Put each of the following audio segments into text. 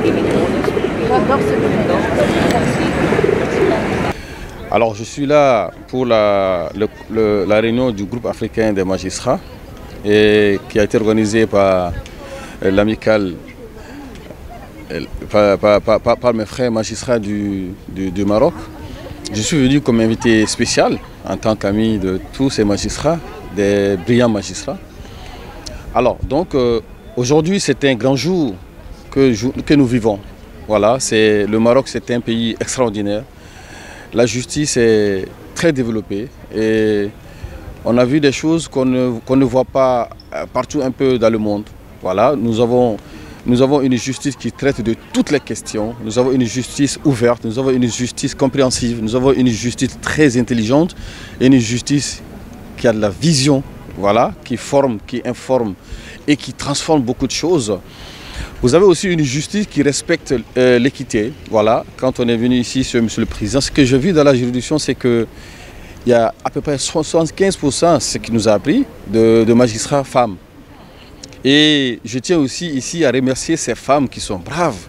J'adore ce domaine. Alors je suis là pour la réunion du groupe africain des magistrats et qui a été organisée par l'amicale, par mes frères magistrats du Maroc. Je suis venu comme invité spécial en tant qu'ami de tous ces magistrats, des brillants magistrats. Alors donc aujourd'hui c'est un grand jour que nous vivons. Voilà, le Maroc, c'est un pays extraordinaire. La justice est très développée et on a vu des choses qu'on ne voit pas partout un peu dans le monde. Voilà, nous avons une justice qui traite de toutes les questions. Nous avons une justice ouverte, nous avons une justice compréhensive, nous avons une justice très intelligente et une justice qui a de la vision, voilà, qui forme, qui informe et qui transforme beaucoup de choses. Vous avez aussi une justice qui respecte l'équité. Voilà, quand on est venu ici, Monsieur le Président, ce que j'ai vu dans la juridiction, c'est qu'il y a à peu près 75%, ce qui nous a appris, de magistrats femmes. Et je tiens aussi ici à remercier ces femmes qui sont braves,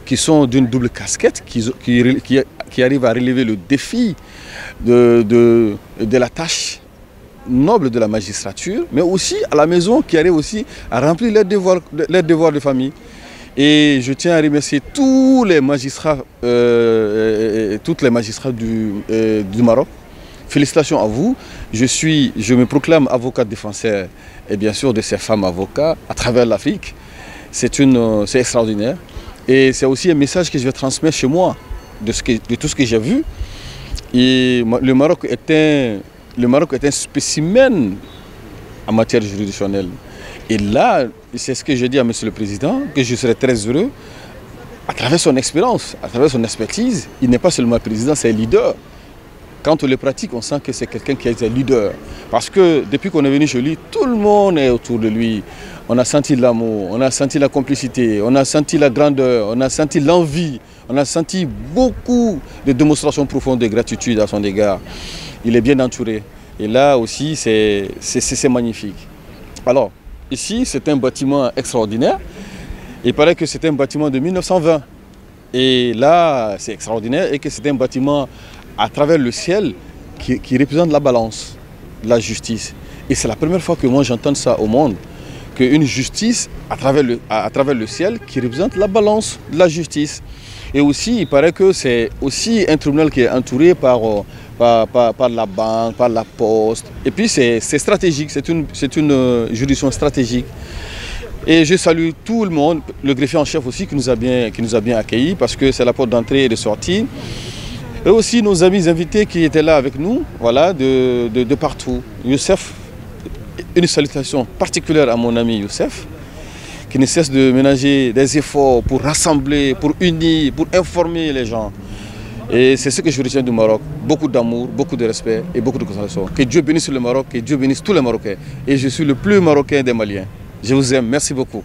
qui sont d'une double casquette, qui arrivent à relever le défi de la tâche noble de la magistrature, mais aussi à la maison, qui arrivent aussi à remplir leurs devoirs de famille. Et je tiens à remercier tous les magistrats, toutes les magistrats du Maroc. Félicitations à vous. Je me proclame avocat défenseur et bien sûr de ces femmes avocats à travers l'Afrique. C'est extraordinaire. Et c'est aussi un message que je vais transmettre chez moi de tout ce que j'ai vu. Et le Maroc est un spécimen en matière juridictionnelle. Et là, c'est ce que je dis à Monsieur le Président, que je serai très heureux, à travers son expérience, à travers son expertise. Il n'est pas seulement président, c'est un leader. Quand on le pratique, on sent que c'est quelqu'un qui est un leader. Parce que depuis qu'on est venu chez lui, tout le monde est autour de lui. On a senti l'amour, on a senti la complicité, on a senti la grandeur, on a senti l'envie, on a senti beaucoup de démonstrations profondes de gratitude à son égard. Il est bien entouré. Et là aussi, c'est magnifique. Alors, ici, c'est un bâtiment extraordinaire. Il paraît que c'est un bâtiment de 1920. Et là, c'est extraordinaire et que c'est un bâtiment à travers le ciel qui représente la balance, la justice. Et c'est la première fois que moi j'entends ça au monde, qu'une justice à travers le ciel qui représente la balance de la justice. Et aussi, il paraît que c'est aussi un tribunal qui est entouré par la banque, par la poste. Et puis c'est stratégique, c'est une juridiction stratégique. Et je salue tout le monde, le greffier en chef aussi qui nous a bien accueillis parce que c'est la porte d'entrée et de sortie. Et aussi nos amis invités qui étaient là avec nous, voilà, de partout. Youssef, une salutation particulière à mon ami Youssef, qui ne cesse de ménager des efforts pour rassembler, pour unir, pour informer les gens. Et c'est ce que je retiens du Maroc. Beaucoup d'amour, beaucoup de respect et beaucoup de considération. Que Dieu bénisse le Maroc, que Dieu bénisse tous les Marocains. Et je suis le plus marocain des Maliens. Je vous aime, merci beaucoup.